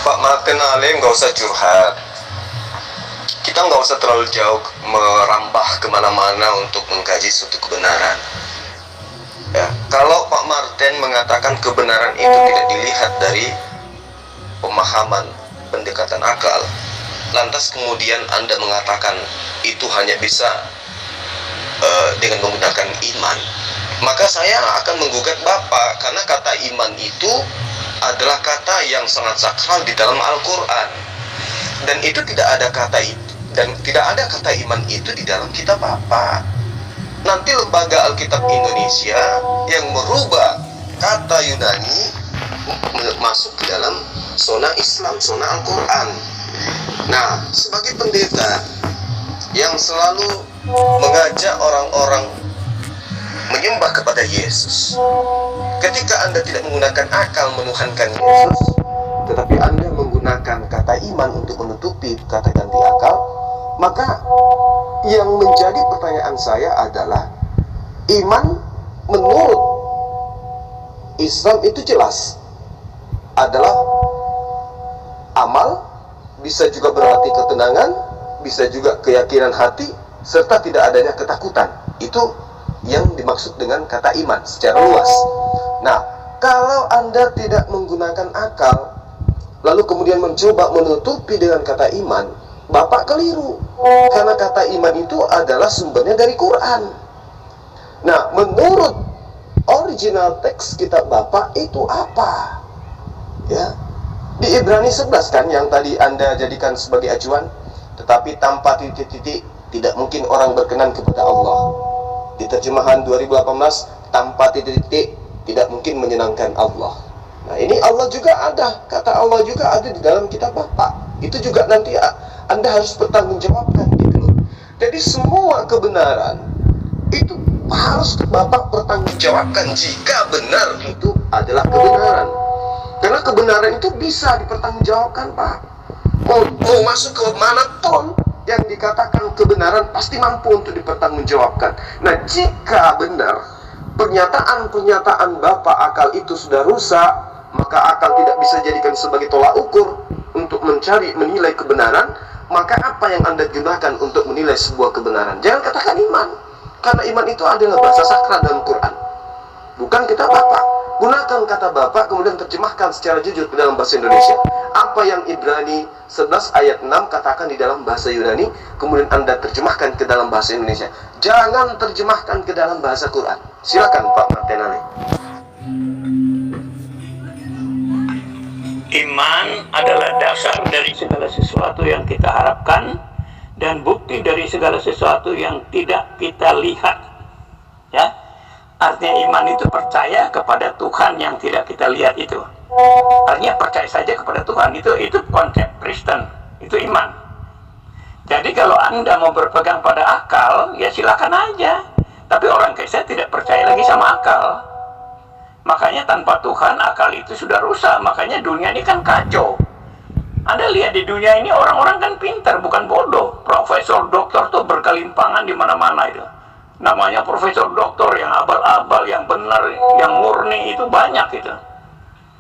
Pak Martin Ali nggak usah curhat. Kita nggak usah terlalu jauh merambah kemana-mana untuk mengkaji suatu kebenaran. Ya, kalau Pak Martin mengatakan kebenaran itu tidak dilihat dari pemahaman pendekatan akal, lantas kemudian Anda mengatakan itu hanya bisa dengan menggunakan iman, maka saya akan menggugat Bapak, karena kata iman itu adalah kata yang sangat sakral di dalam Al-Quran, dan itu tidak ada kata itu, dan tidak ada kata iman itu di dalam kitab Bapak. Nanti Lembaga Alkitab Indonesia yang merubah kata Yunani masuk ke dalam zona Islam, zona Al-Quran. Nah, sebagai pendeta yang selalu mengajak orang-orang menyembah kepada Yesus, ketika Anda tidak menggunakan akal menuhankan Yesus, tetapi Anda menggunakan kata iman untuk menutupi kata ganti akal, maka yang menjadi pertanyaan saya adalah, iman menurut Islam itu jelas adalah amal, bisa juga berarti ketenangan, bisa juga keyakinan hati, serta tidak adanya ketakutan. Itu yang dimaksud dengan kata iman secara luas. Nah, kalau Anda tidak menggunakan akal, lalu kemudian mencoba menutupi dengan kata iman, Bapak keliru. Karena kata iman itu adalah sumbernya dari Quran. Nah, menurut original teks kitab Bapak itu apa? Ya, di Ibrani 11 kan yang tadi Anda jadikan sebagai acuan. Tetapi tanpa titik-titik tidak mungkin orang berkenan kepada Allah. Di terjemahan 2018, tanpa titik-titik tidak mungkin menyenangkan Allah. Nah, ini Allah juga ada, kata Allah juga ada di dalam kitab Bapak. Itu juga nanti Anda harus bertanggungjawabkan gitu. Jadi semua kebenaran itu harus Bapak pertanggungjawabkan jika benar itu adalah kebenaran. Karena kebenaran itu bisa dipertanggungjawabkan, Pak. Mau masuk ke manapun yang dikatakan kebenaran pasti mampu untuk dipertanggungjawabkan. Nah, jika benar pernyataan-pernyataan Bapak akal itu sudah rusak, maka akal tidak bisa jadikan sebagai tolak ukur untuk menilai kebenaran. Maka apa yang Anda gunakan untuk menilai sebuah kebenaran? Jangan katakan iman, karena iman itu adalah bahasa sakral dalam Quran, bukan kitab Bapak. Gunakan kata Bapak, kemudian terjemahkan secara jujur ke dalam bahasa Indonesia. Apa yang Ibrani 11 ayat 6 katakan di dalam bahasa Yunani, kemudian Anda terjemahkan ke dalam bahasa Indonesia. Jangan terjemahkan ke dalam bahasa Quran. Silakan Pak Martin Ali. Iman adalah dasar dari segala sesuatu yang kita harapkan dan bukti dari segala sesuatu yang tidak kita lihat. Ya, artinya iman itu percaya kepada Tuhan yang tidak kita lihat itu. Artinya percaya saja kepada Tuhan, itu konsep Kristen, itu iman. Jadi kalau Anda mau berpegang pada akal, ya silakan aja. Tapi orang Kristen tidak percaya lagi sama akal. Makanya tanpa Tuhan akal itu sudah rusak. Makanya dunia ini kan kacau. Anda lihat di dunia ini orang-orang kan pintar, bukan bodoh. Profesor, doktor tuh berkelimpangan di mana-mana itu. Namanya profesor doktor yang abal-abal, yang benar, yang murni itu banyak itu.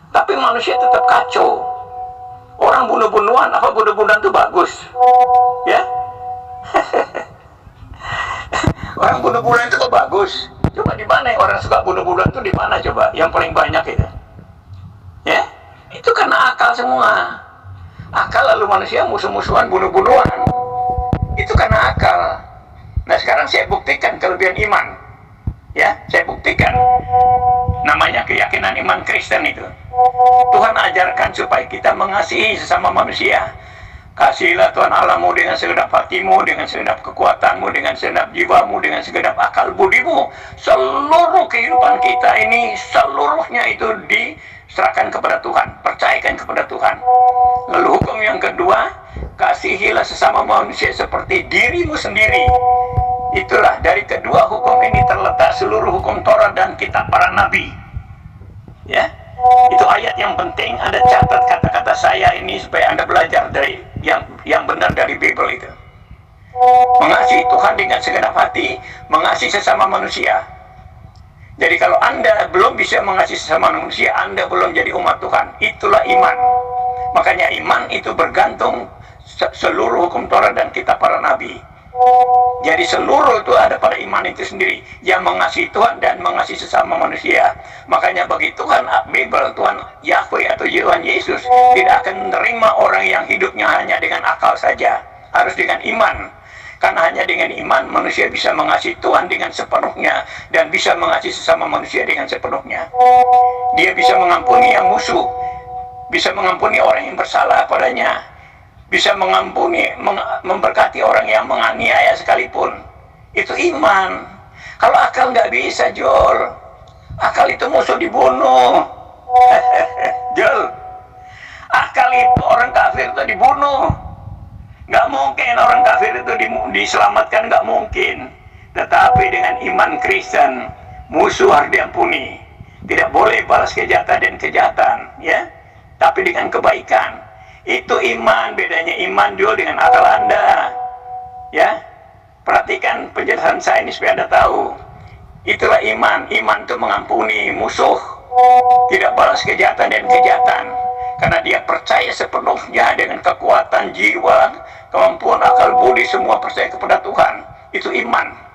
Tapi manusia tetap kacau. Orang bunuh-bunuhan, apa bunuh-bunuhan itu bagus? Ya? Orang bunuh-bunuhan itu kok bagus? Coba di mana orang suka bunuh-bunuhan itu, di mana coba? Yang paling banyak itu. Ya? Itu karena akal semua. Akal, lalu manusia musuh-musuhan, bunuh-bunuhan. Itu karena akal. Nah, sekarang saya buktikan kelebihan iman. Ya, saya buktikan. Namanya keyakinan iman Kristen itu. Tuhan ajarkan supaya kita mengasihi sesama manusia. Kasihilah Tuhan Allahmu dengan segenap hatimu, dengan segenap kekuatanmu, dengan segenap jiwamu, dengan segenap akal budimu. Seluruh kehidupan kita ini, seluruhnya itu diserahkan kepada Tuhan. Percayakan kepada Tuhan. Lalu hukum yang kedua, kasihilah sesama manusia seperti dirimu sendiri. Itulah, dari kedua hukum ini terletak seluruh hukum Taurat dan kitab para nabi. Ya, itu ayat yang penting. Anda catat kata-kata saya ini supaya Anda belajar dari yang benar dari Bible itu. Mengasihi Tuhan dengan segenap hati, mengasihi sesama manusia. Jadi kalau Anda belum bisa mengasihi sesama manusia, Anda belum jadi umat Tuhan. Itulah iman. Makanya iman itu bergantung seluruh hukum Taurat dan kitab para nabi. Jadi seluruh itu ada pada iman itu sendiri, yang mengasihi Tuhan dan mengasihi sesama manusia. Makanya bagi Tuhan Bible, Tuhan Yahweh atau Tuhan Yesus tidak akan menerima orang yang hidupnya hanya dengan akal saja, harus dengan iman. Karena hanya dengan iman manusia bisa mengasihi Tuhan dengan sepenuhnya dan bisa mengasihi sesama manusia dengan sepenuhnya. Dia bisa mengampuni yang musuh, bisa mengampuni orang yang bersalah padanya, bisa mengampuni, memberkati orang yang menganiaya sekalipun. Itu iman. Kalau akal nggak bisa, Jol. Akal itu musuh dibunuh. Jol. Akal itu orang kafir itu dibunuh. Nggak mungkin orang kafir itu diselamatkan, nggak mungkin. Tetapi dengan iman Kristen, musuh harus diampuni. Tidak boleh balas kejahatan dan kejahatan, ya. Tapi dengan kebaikan. Itu iman, bedanya iman juga dengan akal Anda. Ya. Perhatikan penjelasan saya ini supaya Anda tahu. Itulah iman. Iman itu mengampuni musuh. Tidak balas kejahatan dan kejahatan. Karena dia percaya sepenuhnya dengan kekuatan jiwa, kemampuan akal budi, semua percaya kepada Tuhan. Itu iman.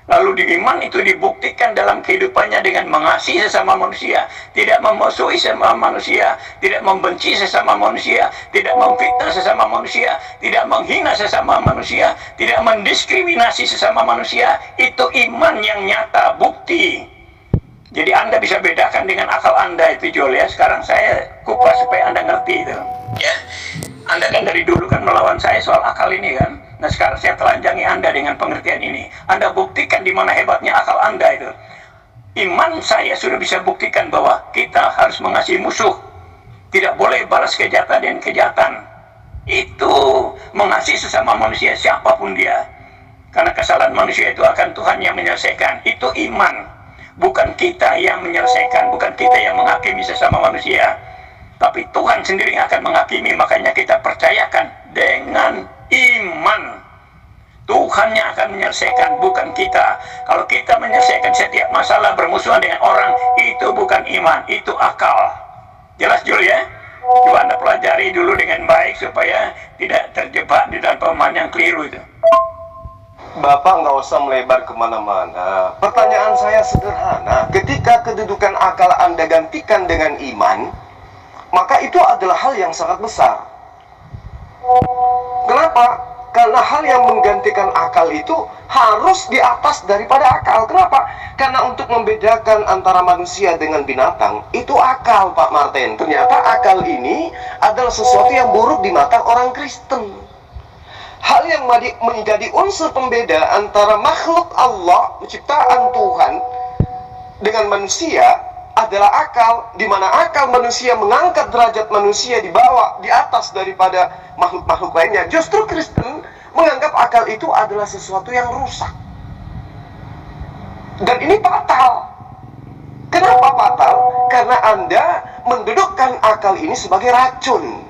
Lalu di iman itu dibuktikan dalam kehidupannya dengan mengasihi sesama manusia, tidak memusuhi sesama manusia, tidak membenci sesama manusia, tidak memfitnah sesama manusia, tidak menghina sesama manusia, tidak mendiskriminasi sesama manusia. Itu iman yang nyata, bukti. Jadi Anda bisa bedakan dengan akal Anda itu, Jol, ya. Sekarang saya kupas supaya Anda ngerti itu. Ya, Anda kan dari dulu kan melawan saya soal akal ini kan. Nah sekarang saya telanjangi Anda dengan pengertian ini. Anda buktikan di mana hebatnya akal Anda itu. Iman saya sudah bisa buktikan bahwa kita harus mengasihi musuh. Tidak boleh balas kejahatan dan kejahatan. Itu mengasihi sesama manusia siapapun dia. Karena kesalahan manusia itu akan Tuhan yang menyelesaikan. Itu iman. Bukan kita yang menyelesaikan, bukan kita yang menghakimi sesama manusia. Tapi Tuhan sendiri yang akan menghakimi. Makanya kita percayakan dengan iman. Tuhan yang akan menyelesaikan, bukan kita. Kalau kita menyelesaikan setiap masalah bermusuhan dengan orang, itu bukan iman, itu akal. Jelas, Jul, ya? Coba Anda pelajari dulu dengan baik supaya tidak terjebak di dalam pemahaman yang keliru itu. Bapak nggak usah melebar kemana-mana. Pertanyaan saya sederhana. Ketika kedudukan akal Anda gantikan dengan iman, maka itu adalah hal yang sangat besar. Kenapa? Karena hal yang menggantikan akal itu harus di atas daripada akal. Kenapa? Karena untuk membedakan antara manusia dengan binatang, itu akal, Pak Martin. Ternyata akal ini adalah sesuatu yang buruk di mata orang Kristen. Hal yang menjadi unsur pembeda antara makhluk Allah, ciptaan Tuhan, dengan manusia adalah akal, di mana akal manusia mengangkat derajat manusia dibawa di atas daripada makhluk-makhluk lainnya. Justru Kristen menganggap akal itu adalah sesuatu yang rusak. Dan ini fatal. Kenapa fatal? Karena Anda mendudukkan akal ini sebagai racun.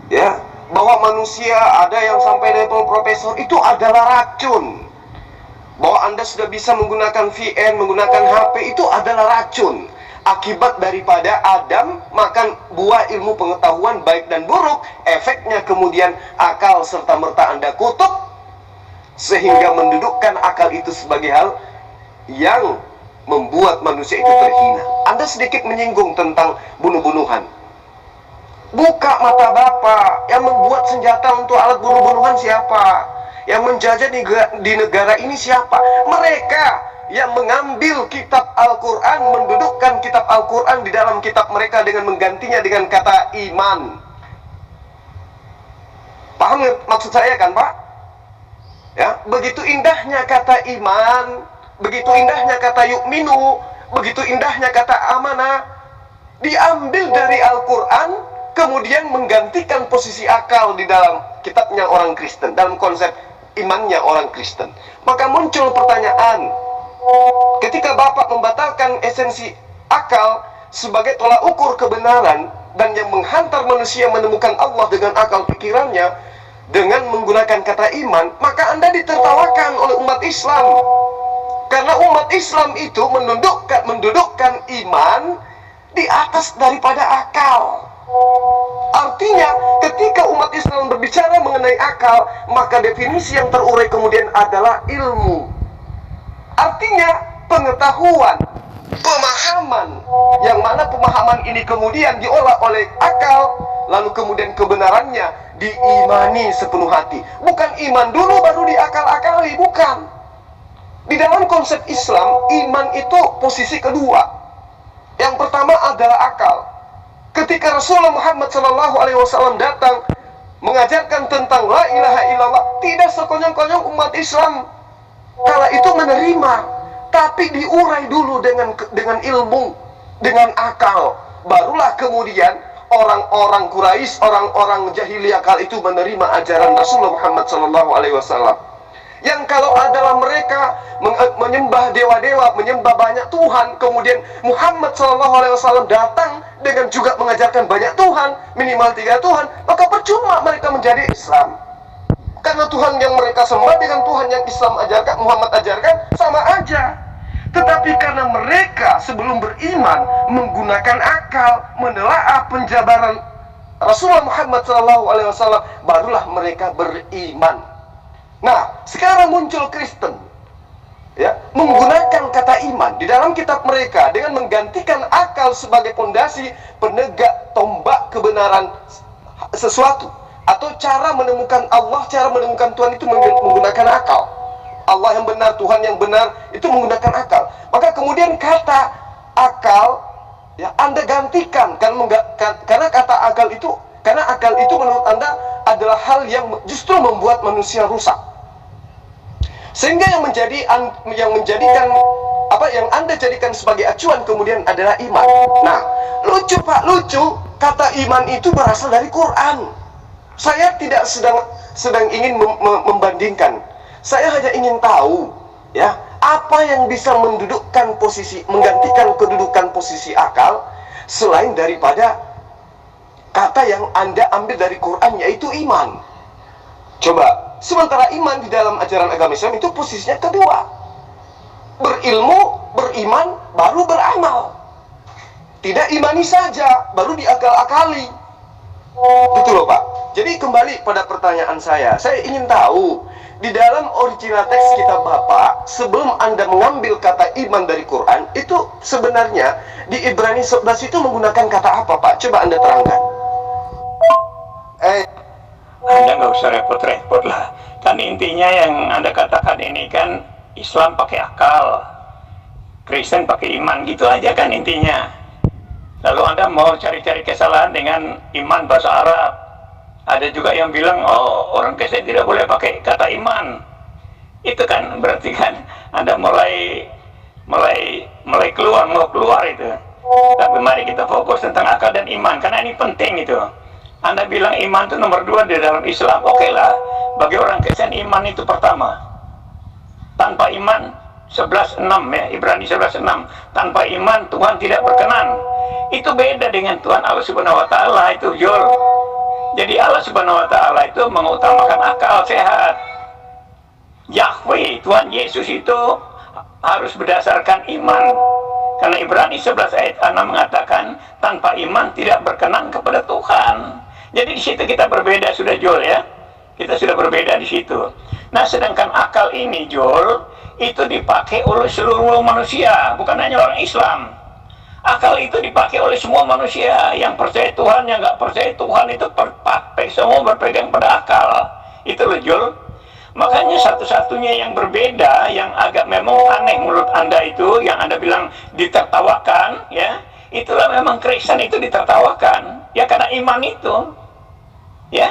Ya, bahwa manusia ada yang sampai level profesor itu adalah racun. Bahwa Anda sudah bisa menggunakan VN, menggunakan HP itu adalah racun. Akibat daripada Adam makan buah ilmu pengetahuan baik dan buruk, efeknya kemudian akal serta merta Anda kutuk, sehingga mendudukkan akal itu sebagai hal yang membuat manusia itu terhina. Anda sedikit menyinggung tentang bunuh-bunuhan. Buka mata Bapak. Yang membuat senjata untuk alat bunuh-bunuhan siapa? Yang menjajah di negara ini siapa? Mereka yang mengambil kitab Al-Quran, mendudukkan kitab Al-Quran di dalam kitab mereka dengan menggantinya dengan kata iman. Paham maksud saya kan, Pak? Ya, begitu indahnya kata iman, begitu indahnya kata yu'minu, begitu indahnya kata amanah, diambil dari Al-Quran, kemudian menggantikan posisi akal di dalam kitabnya orang Kristen, dalam konsep imannya orang Kristen. Maka muncul pertanyaan, ketika Bapak membatalkan esensi akal sebagai tolak ukur kebenaran dan yang menghantar manusia menemukan Allah dengan akal pikirannya dengan menggunakan kata iman, maka Anda ditertawakan oleh umat Islam. Karena umat Islam itu mendudukkan iman di atas daripada akal. Artinya ketika umat Islam berbicara mengenai akal, maka definisi yang terurai kemudian adalah ilmu. Artinya pengetahuan, pemahaman, yang mana pemahaman ini kemudian diolah oleh akal, lalu kemudian kebenarannya diimani sepenuh hati. Bukan iman dulu baru diakal-akali, bukan. Di dalam konsep Islam, iman itu posisi kedua. Yang pertama adalah akal. Ketika Rasulullah Muhammad SAW datang mengajarkan tentang la ilaha illallah, tidak sekonyong-konyong umat Islam kala itu menerima, tapi diurai dulu dengan ilmu, dengan akal. Barulah kemudian orang-orang Quraisy, orang-orang jahiliyah kala itu menerima ajaran Rasulullah Muhammad SAW. Yang kalau adalah mereka menyembah dewa-dewa, menyembah banyak Tuhan, kemudian Muhammad SAW datang dengan juga mengajarkan banyak Tuhan, minimal 3 Tuhan, maka percuma mereka menjadi Islam. Karena Tuhan yang mereka sembah dengan Tuhan yang Islam ajarkan, Muhammad ajarkan, sama aja. Tetapi karena mereka sebelum beriman menggunakan akal, menelaah penjabaran Rasulullah Muhammad SAW, barulah mereka beriman. Nah, sekarang muncul Kristen, ya, menggunakan kata iman di dalam kitab mereka dengan menggantikan akal sebagai pondasi penegak tombak kebenaran sesuatu, atau cara menemukan Allah, cara menemukan Tuhan itu menggunakan akal. Allah yang benar, Tuhan yang benar itu menggunakan akal. Maka kemudian kata akal, ya, Anda gantikan karena kata akal itu, karena akal itu menurut Anda adalah hal yang justru membuat manusia rusak. Sehingga yang menjadikan apa yang Anda jadikan sebagai acuan kemudian adalah iman. Nah, lucu Pak, lucu, kata iman itu berasal dari Quran. Saya tidak sedang ingin membandingkan. Saya hanya ingin tahu, ya, apa yang bisa menggantikan kedudukan posisi akal selain daripada kata yang Anda ambil dari Quran, yaitu iman. Coba. Sementara iman di dalam ajaran agama Islam itu posisinya kedua. Berilmu, beriman, baru beramal. Tidak imani saja, baru diakal-akali. Gitu loh Pak. Jadi kembali pada pertanyaan saya ingin tahu, di dalam original teks kitab Bapak, sebelum Anda mengambil kata iman dari Quran, itu sebenarnya di Ibrani 11 itu menggunakan kata apa Pak? Coba Anda terangkan. Anda nggak usah repot-repot lah. Kan intinya yang Anda katakan ini kan Islam pakai akal, Kristen pakai iman, gitu aja kan intinya. Lalu Anda mau cari-cari kesalahan dengan iman bahasa Arab. Ada juga yang bilang, oh orang Kristen tidak boleh pakai kata iman. Itu kan berarti kan Anda mulai keluar itu. Tapi mari kita fokus tentang akal dan iman, karena ini penting itu. Anda bilang iman itu nomor 2 di dalam Islam, oke lah. Bagi orang Kristen iman itu pertama. Tanpa iman 11:6 ya, Ibrani 11:6. Tanpa iman Tuhan tidak berkenan. Itu beda dengan Tuhan Allah Subhanahu wa taala itu, Jul. Jadi Allah Subhanahu wa taala itu mengutamakan akal sehat. Yahweh, Tuhan Yesus itu harus berdasarkan iman. Karena Ibrani 11 ayat 6 mengatakan tanpa iman tidak berkenan kepada Tuhan. Jadi di situ kita berbeda sudah, Jul, ya. Kita sudah berbeda di situ. Nah, sedangkan akal ini, Jul, itu dipakai oleh seluruh manusia, bukan hanya orang Islam. Akal itu dipakai oleh semua manusia, yang percaya Tuhan, yang nggak percaya Tuhan, itu semua berpegang pada akal. Itu loh, Jul. Makanya satu-satunya yang berbeda, yang agak memang aneh menurut Anda itu, yang Anda bilang ditertawakan, ya, itulah memang Kristen itu ditertawakan, ya, karena iman itu, ya.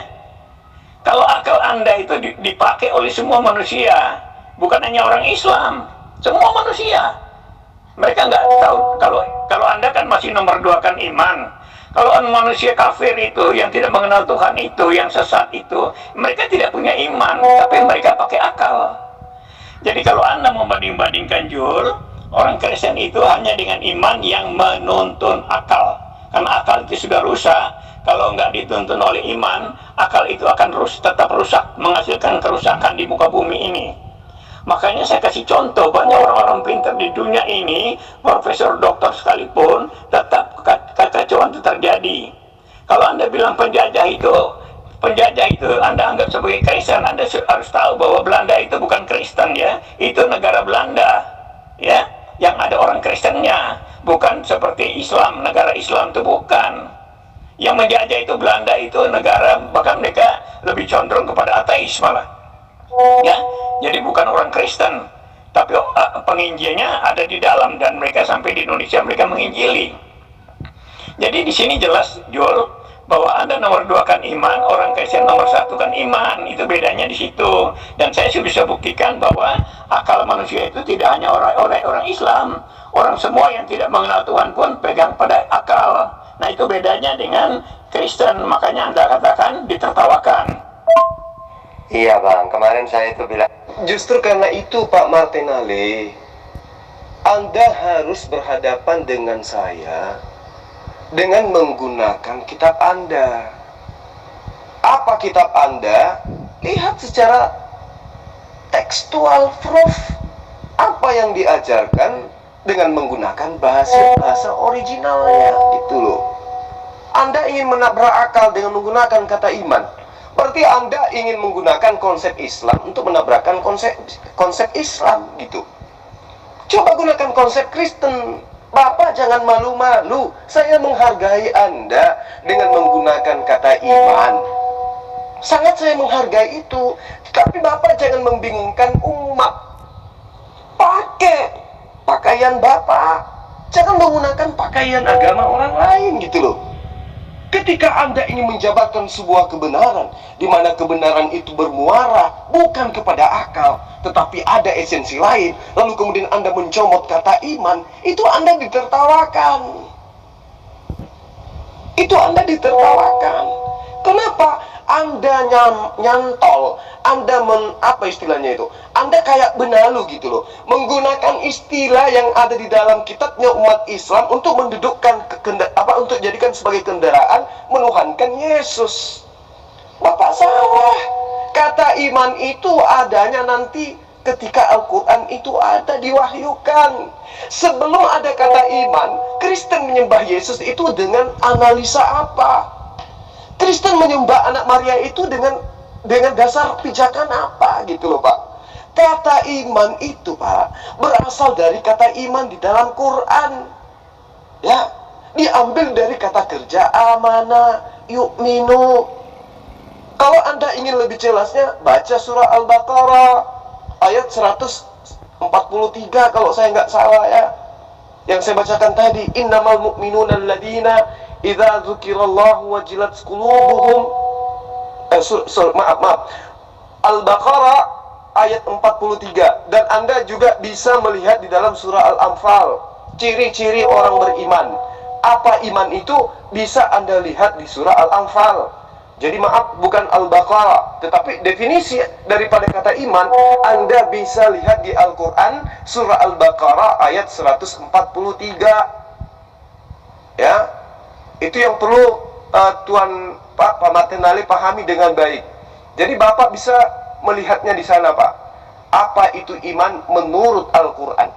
Kalau akal Anda itu dipakai oleh semua manusia, bukan hanya orang Islam, semua manusia. Mereka nggak tahu, kalau Anda kan masih nomor 2 kan iman. Kalau manusia kafir itu, yang tidak mengenal Tuhan itu, yang sesat itu, mereka tidak punya iman, tapi mereka pakai akal. Jadi kalau Anda membanding-bandingkan, Jul, orang Kristen itu hanya dengan iman yang menuntun akal. Karena akal itu sudah rusak. Kalau nggak dituntun oleh iman, akal itu akan tetap rusak, menghasilkan kerusakan di muka bumi ini. Makanya saya kasih contoh, banyak orang-orang pintar di dunia ini, profesor, doktor sekalipun, tetap kekacauan itu terjadi. Kalau Anda bilang penjajah itu Anda anggap sebagai Kristen, Anda harus tahu bahwa Belanda itu bukan Kristen ya, itu negara Belanda ya, yang ada orang Kristennya, bukan seperti Islam, negara Islam itu bukan. Yang menjajah itu Belanda itu negara, bahkan mereka lebih condong kepada ateis malah ya, jadi bukan orang Kristen, tapi penginjilnya ada di dalam, dan mereka sampai di Indonesia mereka menginjili. Jadi di sini jelas Jul, bahwa Anda nomor 2 kan iman, orang Kristen nomor 1 kan iman. Itu bedanya di situ. Dan saya sudah bisa buktikan bahwa akal manusia itu tidak hanya orang Islam. Orang semua yang tidak mengenal Tuhan pun pegang pada akal. Nah, itu bedanya dengan Kristen. Makanya Anda katakan ditertawakan. Iya Bang, kemarin saya itu bilang, justru karena itu Pak Martinale, Anda harus berhadapan dengan saya dengan menggunakan kitab Anda. Apa kitab Anda? Lihat secara tekstual proof apa yang diajarkan dengan menggunakan bahasa originalnya, gitu loh. Anda ingin menabrak akal dengan menggunakan kata iman, berarti Anda ingin menggunakan konsep Islam untuk menabrakkan konsep Islam, gitu. Coba gunakan konsep Kristen. Bapak jangan malu-malu. Saya menghargai Anda dengan menggunakan kata iman. Sangat saya menghargai itu. Tapi Bapak jangan membingungkan umat. Pakai pakaian Bapak. Jangan menggunakan pakaian agama orang lain, gitu loh. Ketika Anda ingin menjabarkan sebuah kebenaran, di mana kebenaran itu bermuara bukan kepada akal, tetapi ada esensi lain, lalu kemudian Anda mencomot kata iman, itu Anda ditertawakan. Itu Anda ditertawakan. Kenapa? Anda nyantol, Anda apa istilahnya itu? Anda kayak benalu gitu loh, menggunakan istilah yang ada di dalam kitabnya umat Islam untuk mendudukkan untuk jadikan sebagai kendaraan menuhankan Yesus. Bapak salah. Kata iman itu adanya nanti ketika Al-Quran itu ada diwahyukan. Sebelum ada kata iman, Kristen menyembah Yesus itu dengan analisa apa? Kristen menyembah anak Maria itu dengan dasar pijakan apa, gitu loh Pak. Kata iman itu Pak berasal dari kata iman di dalam Quran. Ya, diambil dari kata kerja amana yu'minu. Kalau Anda ingin lebih jelasnya, baca surah Al-Baqarah ayat 143 kalau saya nggak salah ya. Yang saya bacakan tadi, innamal mu'minuna alladzina idza dzukirallahu wajilat qulubuhum. Maaf. Al-Baqarah ayat 43. Dan Anda juga bisa melihat di dalam surah Al-Anfal ciri-ciri orang beriman. Apa iman itu bisa Anda lihat di surah Al-Anfal. Jadi maaf, bukan Al-Baqarah, tetapi definisi daripada kata iman Anda bisa lihat di Al-Quran surah Al-Baqarah ayat 143. Ya, itu yang perlu Tuan Pak Martinale pahami dengan baik. Jadi Bapak bisa melihatnya di sana Pak. Apa itu iman menurut Al-Quran.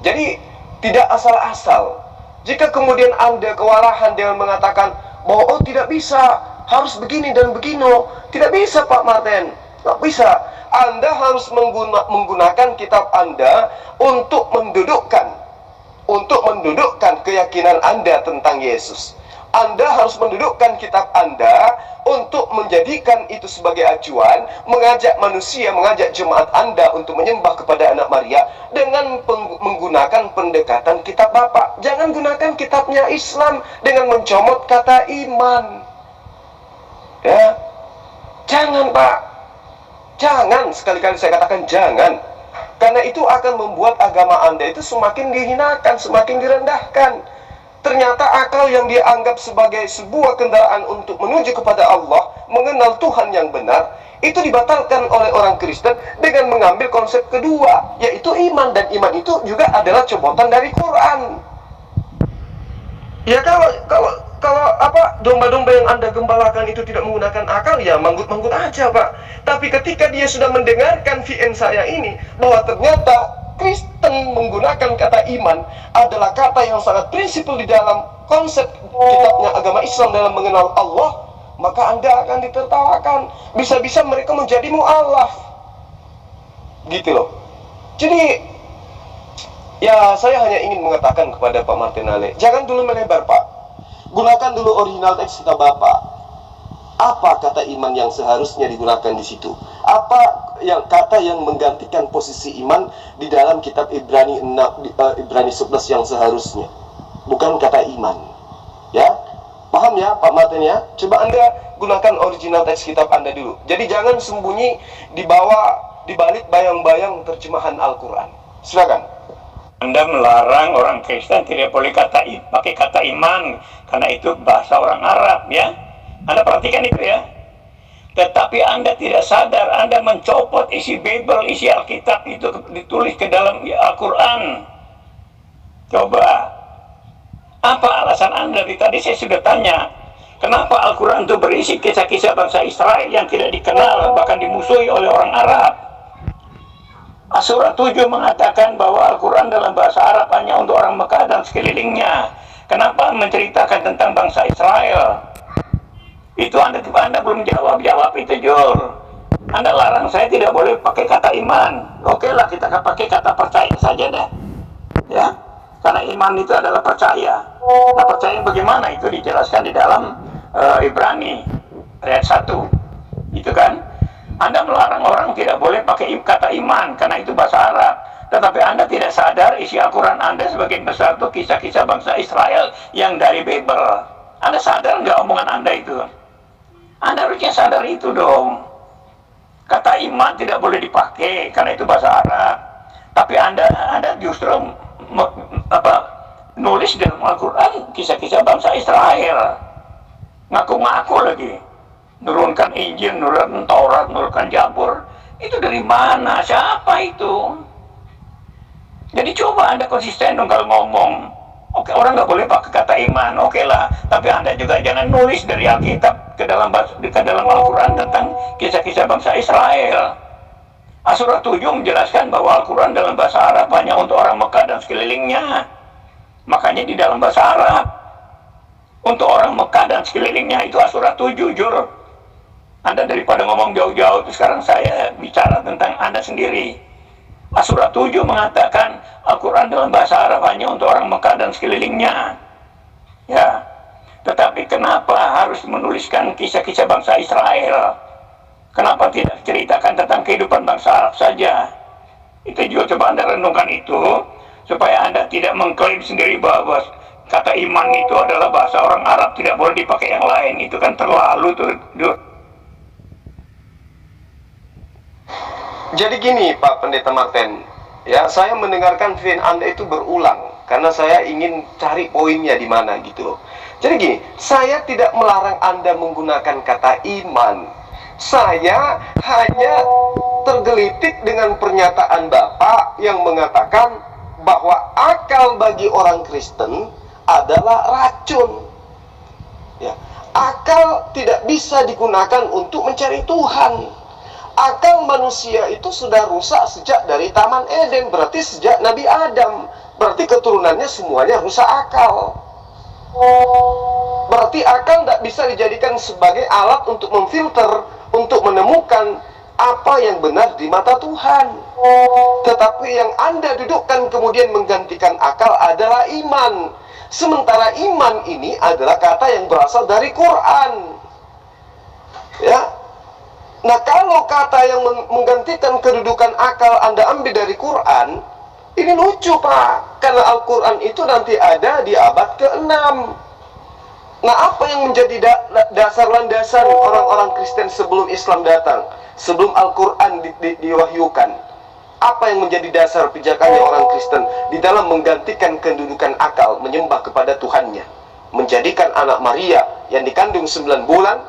Jadi tidak asal-asal. Jika kemudian Anda kewalahan dengan mengatakan bahwa oh tidak bisa, harus begini dan begini, tidak bisa Pak Martin, tidak bisa. Anda harus menggunakan kitab Anda untuk mendudukkan keyakinan Anda tentang Yesus. Anda harus mendudukkan kitab Anda untuk menjadikan itu sebagai acuan, mengajak manusia, mengajak jemaat Anda untuk menyembah kepada anak Maria dengan menggunakan pendekatan kitab Bapak. Jangan gunakan kitabnya Islam dengan mencomot kata iman. Ya, jangan Pak, jangan, sekali-kali saya katakan jangan. Karena itu akan membuat agama Anda itu semakin dihinakan, semakin direndahkan. Ternyata akal yang dianggap sebagai sebuah kendaraan untuk menuju kepada Allah, mengenal Tuhan yang benar, itu dibatalkan oleh orang Kristen dengan mengambil konsep kedua, yaitu iman. Dan iman itu juga adalah copotan dari Quran. Ya kalau domba-domba yang Anda gembalakan itu tidak menggunakan akal, ya manggut-manggut aja Pak. Tapi ketika dia sudah mendengarkan VN saya ini, bahwa ternyata Kristen menggunakan kata iman adalah kata yang sangat prinsipil di dalam konsep kitabnya agama Islam dalam mengenal Allah, maka Anda akan ditertawakan. Bisa-bisa mereka menjadi mu'alaf, gitu loh. Jadi ya, saya hanya ingin mengatakan kepada Pak Martinale, jangan dulu melebar, Pak. Gunakan dulu original teks kitab Bapak. Apa kata iman yang seharusnya digunakan di situ? Apa yang kata yang menggantikan posisi iman di dalam kitab Ibrani 11 yang seharusnya? Bukan kata iman. Ya, paham ya Pak Martin ya? Coba Anda gunakan original teks kitab Anda dulu. Jadi jangan sembunyi di balik bayang-bayang terjemahan Al-Quran. Silakan. Anda melarang orang Kristen tidak boleh pakai kata iman karena itu bahasa orang Arab, ya. Anda perhatikan itu ya. Tetapi Anda tidak sadar, Anda mencopot isi Bible, isi Alkitab itu ditulis ke dalam Al-Quran. Coba, apa alasan Anda? Tadi saya sudah tanya, kenapa Al-Quran itu berisi kisah-kisah bangsa Israel yang tidak dikenal, bahkan dimusuhi oleh orang Arab? Surah 7 mengatakan bahwa Al-Quran dalam bahasa Arab hanya untuk orang Mekah dan sekelilingnya. Kenapa menceritakan tentang bangsa Israel? Itu Anda belum jawab itu, Jur. Anda larang saya tidak boleh pakai kata iman. Oke lah, kita pakai kata percaya saja deh. Ya, karena iman itu adalah percaya. Nah, percaya bagaimana itu dijelaskan di dalam Ibrani ayat 1. Itu kan, Anda melarang orang tidak boleh pakai kata iman karena itu bahasa Arab. Tetapi Anda tidak sadar isi Al-Quran Anda sebagian besar itu kisah-kisah bangsa Israel yang dari Bible. Anda sadar nggak omongan Anda itu? Anda harusnya sadar itu dong. Kata iman tidak boleh dipakai karena itu bahasa Arab. Tapi Anda justru nulis dalam Al-Quran kisah-kisah bangsa Israel. Ngaku-ngaku lagi. Nurunkan Injil, nurunkan Taurat, nurunkan Jabur. Itu dari mana? Siapa itu? Jadi coba Anda konsisten dong kalau ngomong. Oke, orang nggak boleh pakai kata iman, oke lah. Tapi Anda juga jangan nulis dari Alkitab ke dalam Al-Quran tentang kisah-kisah bangsa Israel. Surah 7 menjelaskan bahwa Al-Quran dalam bahasa Arab hanya untuk orang Mekah dan sekelilingnya. Makanya di dalam bahasa Arab untuk orang Mekah dan sekelilingnya itu surah 7, Jur. Anda daripada ngomong jauh-jauh, sekarang saya bicara tentang Anda sendiri. Surah 7 mengatakan Al-Quran dalam bahasa Arab hanya untuk orang Mekah dan sekelilingnya. Ya, tetapi kenapa harus menuliskan kisah-kisah bangsa Israel? Kenapa tidak ceritakan tentang kehidupan bangsa Arab saja? Itu juga coba Anda renungkan itu, supaya Anda tidak mengklaim sendiri bahwa kata iman itu adalah bahasa orang Arab, tidak boleh dipakai yang lain. Itu kan terlalu tuh. Jadi gini Pak Pendeta Martin, ya, saya mendengarkan film Anda itu berulang karena saya ingin cari poinnya di mana gitu loh. Jadi gini, saya tidak melarang Anda menggunakan kata iman. Saya hanya tergelitik dengan pernyataan Bapak yang mengatakan bahwa akal bagi orang Kristen adalah racun. Ya, akal tidak bisa digunakan untuk mencari Tuhan. Akal manusia itu sudah rusak sejak dari Taman Eden, berarti sejak Nabi Adam. Berarti keturunannya semuanya rusak akal. Berarti akal tidak bisa dijadikan sebagai alat untuk memfilter, untuk menemukan apa yang benar di mata Tuhan. Tetapi yang Anda dudukkan kemudian menggantikan akal adalah iman. Sementara iman ini adalah kata yang berasal dari Quran. Ya. Nah, kalau kata yang menggantikan kedudukan akal Anda ambil dari Quran, ini lucu Pak, karena Al-Quran itu nanti ada di abad ke-6. Nah, apa yang menjadi dasar landasan orang-orang Kristen sebelum Islam datang, sebelum Al-Quran diwahyukan? Apa yang menjadi dasar pijakannya orang Kristen di dalam menggantikan kedudukan akal, menyembah kepada Tuhannya, menjadikan anak Maria yang dikandung 9 bulan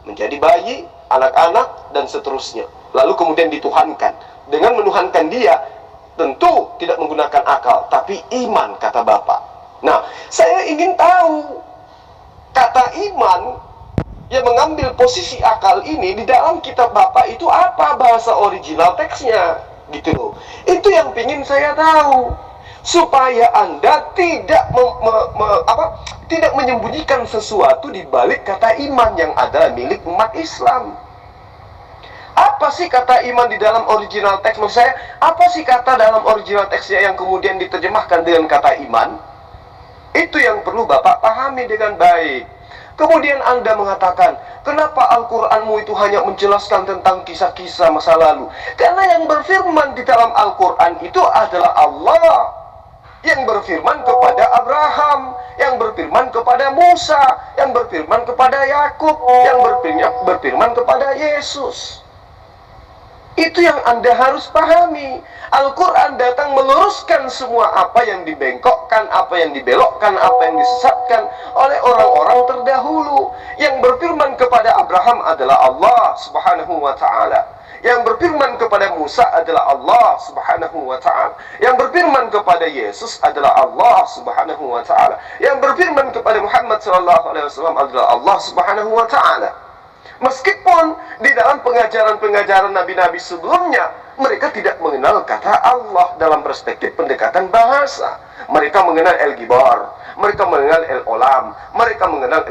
menjadi bayi, anak-anak, dan seterusnya. Lalu kemudian dituhankan. Dengan menuhankan dia, tentu tidak menggunakan akal, tapi iman, kata Bapak. Nah, saya ingin tahu, kata iman yang mengambil posisi akal ini di dalam kitab Bapak itu apa bahasa original teksnya, gitu loh. Itu yang ingin saya tahu, supaya Anda tidak tidak menyembunyikan sesuatu di balik kata iman yang adalah milik umat Islam. Apa sih kata iman di dalam original teks? Maksud saya, apa sih kata dalam original teksnya yang kemudian diterjemahkan dengan kata iman? Itu yang perlu Bapak pahami dengan baik. Kemudian Anda mengatakan, kenapa Al-Quranmu itu hanya menjelaskan tentang kisah-kisah masa lalu? Karena yang berfirman di dalam Al-Quran itu adalah Allah. Yang berfirman kepada Abraham, yang berfirman kepada Musa, yang berfirman kepada Yakub, yang berfirman kepada Yesus. Itu yang Anda harus pahami. Al-Quran datang meluruskan semua apa yang dibengkokkan, apa yang dibelokkan, apa yang disesatkan oleh orang-orang terdahulu. Yang berfirman kepada Abraham adalah Allah Subhanahu wa ta'ala. Yang berfirman kepada Musa adalah Allah Subhanahu wa ta'ala. Yang berfirman kepada Yesus adalah Allah Subhanahu wa ta'ala. Yang berfirman kepada Muhammad sallallahu alaihi wasallam adalah Allah Subhanahu wa ta'ala. Meskipun di dalam pengajaran-pengajaran nabi-nabi sebelumnya mereka tidak mengenal kata Allah dalam perspektif pendekatan bahasa. Mereka mengenal El-Gibar, mereka mengenal El-Olam, mereka mengenal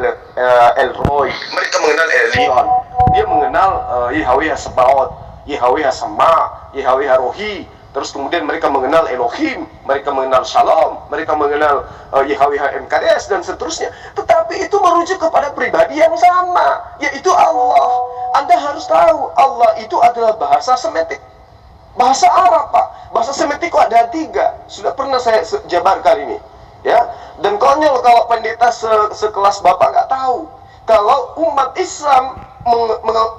El-Roy, mereka mengenal El-Lion. Dia mengenal Yahweh Sebaot, Yahweh Sama, Yahweh Rohi. Terus kemudian mereka mengenal Elohim, mereka mengenal Shalom, mereka mengenal Yahweh MKDS dan seterusnya. Tetapi itu merujuk kepada pribadi yang sama, yaitu Allah. Anda harus tahu, Allah itu adalah bahasa Semitik. Bahasa Arab, Pak. Bahasa Semitik kok ada 3. Sudah pernah saya jabarkan ini. Ya. Dan konyol kalau pendeta sekelas Bapak nggak tahu. Kalau umat Islam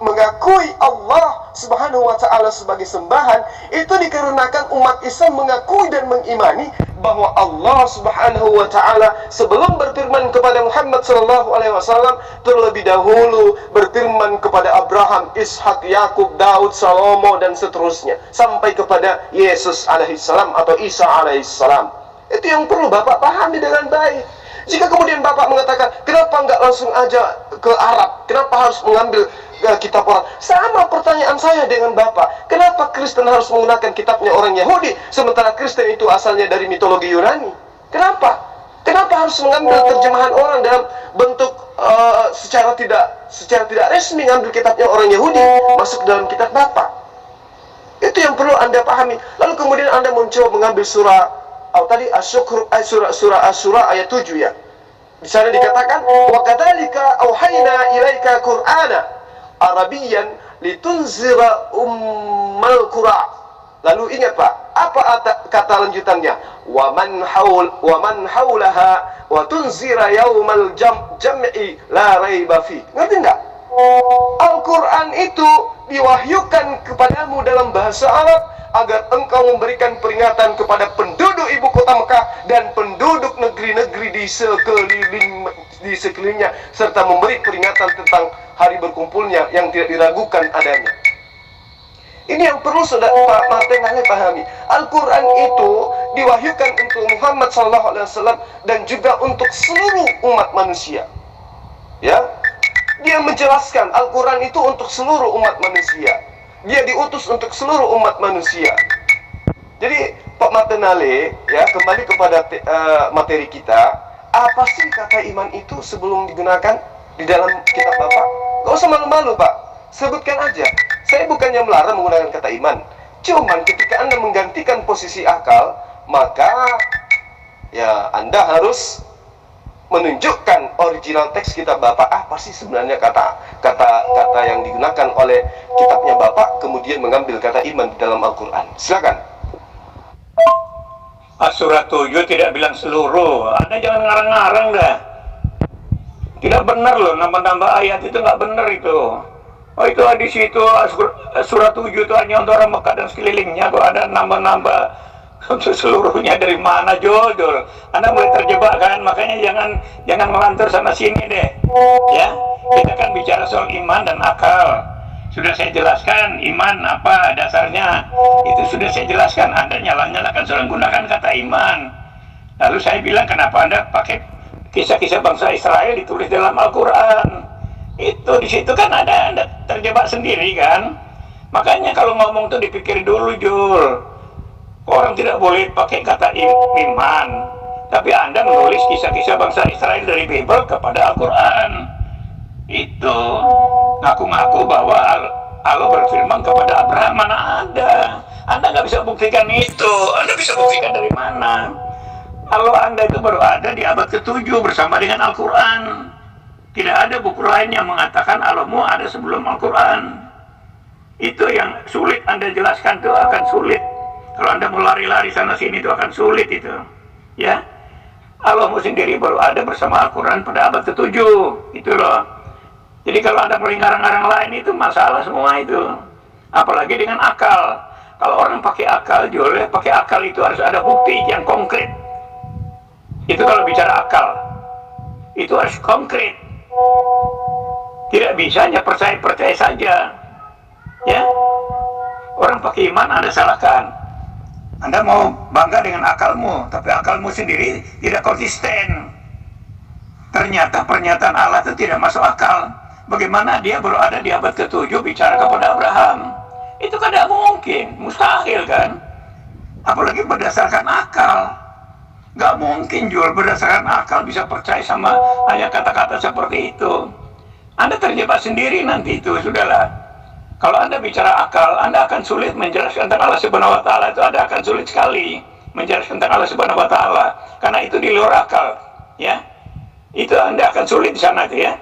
mengakui Allah Subhanahu wa ta'ala sebagai sembahan, itu dikarenakan umat Islam mengakui dan mengimani bahwa Allah Subhanahu wa ta'ala sebelum berfirman kepada Muhammad sallallahu alaihi wasallam terlebih dahulu berfirman kepada Abraham, Ishak, Yakub, Daud, Salomo dan seterusnya sampai kepada Yesus alaihissalam atau Isa alaihissalam. Itu yang perlu Bapak pahami dengan baik. Jika kemudian Bapak mengatakan, kenapa nggak langsung aja ke Arab? Kenapa harus mengambil kitab orang? Sama pertanyaan saya dengan Bapak. Kenapa Kristen harus menggunakan kitabnya orang Yahudi, sementara Kristen itu asalnya dari mitologi Yunani? Kenapa? Kenapa harus mengambil terjemahan orang dalam bentuk secara tidak resmi, ngambil kitabnya orang Yahudi masuk dalam kitab Bapak? Itu yang perlu Anda pahami. Lalu kemudian Anda mencoba mengambil surah tadi surah Asy-Syura ayat 7 ya. Di sana dikatakan wa kadzalika auhayna ilaika qur'ana arabiyyan litunzira ummal qura. Lalu ingat Pak, apa kata lanjutannya? Wa man haulaha wa tunzira yaumal jam'i la raiba fi. Ngerti enggak? Al-Qur'an itu diwahyukan kepadamu dalam bahasa Arab agar engkau memberikan peringatan kepada penduduk ibu kota Mekah dan penduduk negeri-negeri di sekelilingnya, serta memberi peringatan tentang hari berkumpulnya yang tidak diragukan adanya. Ini yang perlu Saudara Pak Martin pahami. Al-Quran itu diwahyukan untuk Muhammad SAW dan juga untuk seluruh umat manusia. Ya, dia menjelaskan Al-Quran itu untuk seluruh umat manusia. Dia diutus untuk seluruh umat manusia. Jadi Pak Martinale, ya, kembali kepada materi kita. Apa sih kata iman itu sebelum digunakan di dalam kitab Bapak? Gak usah malu-malu Pak, sebutkan aja. Saya bukannya melarang menggunakan kata iman. Cuman ketika Anda menggantikan posisi akal, maka ya Anda harus menunjukkan original teks kitab Bapak. Apa sih sebenarnya kata yang digunakan oleh kitabnya Bapak, kemudian mengambil kata iman di dalam Al-Quran. Silakan. Surat 7 tidak bilang seluruh. Anda jangan ngarang-ngarang dah. Tidak benar loh, nambah-nambah ayat itu nggak benar itu. Oh itu di situ surat 7 itu hanya untuk orang Mekah dan sekelilingnya. Kok ada nambah-nambah untuk seluruhnya dari mana, Jol? Anda mulai terjebak kan, makanya jangan melantur sana sini deh. Ya, kita kan bicara soal iman dan akal. Sudah saya jelaskan iman apa dasarnya, itu sudah saya jelaskan. Anda nyalakan soal gunakan kata iman. Lalu saya bilang kenapa Anda pakai kisah-kisah bangsa Israel ditulis dalam Al-Quran? Itu di situ kan ada Anda terjebak sendiri kan. Makanya kalau ngomong tuh dipikir dulu, Jul. Orang tidak boleh pakai kata iman, Tapi Anda menulis kisah-kisah bangsa Israel dari Bible kepada Al-Quran. Itu ngaku-ngaku bahwa Allah berfirman kepada Abraham. Mana ada? Anda nggak bisa buktikan itu. Anda bisa buktikan dari mana? Allah Anda itu baru ada di abad ke-7 bersama dengan Al-Quran. Tidak ada buku lain yang mengatakan Allahmu ada sebelum Al-Quran. Itu yang sulit Anda jelaskan, itu akan sulit. Kalau Anda mau lari-lari sana-sini itu akan sulit itu. Ya, Allahmu sendiri baru ada bersama Al-Quran pada abad ke-7. Itu loh. Jadi kalau Anda mulai ngarang-ngarang lain itu masalah semua itu. Apalagi dengan akal. Kalau orang pakai akal, boleh pakai akal itu harus ada bukti yang konkret. Itu kalau bicara akal. Itu harus konkret. Tidak bisa hanya percaya-percaya saja. Ya, orang pakai iman Anda salahkan. Anda mau bangga dengan akalmu, tapi akalmu sendiri tidak konsisten. Ternyata pernyataan Allah itu tidak masuk akal. Bagaimana dia baru ada di abad ke-7 bicara kepada Abraham? Itu kan tidak mungkin, mustahil kan? Apalagi berdasarkan akal. Gak mungkin jual berdasarkan akal bisa percaya sama hanya kata-kata seperti itu. Anda terjebak sendiri nanti itu, sudahlah. Kalau Anda bicara akal, Anda akan sulit menjelaskan tentang Allah Subhanahu wa Ta'ala. Itu Anda akan sulit sekali menjelaskan tentang Allah Subhanahu wa Ta'ala, karena itu di luar akal, ya. Itu Anda akan sulit di sana itu, ya.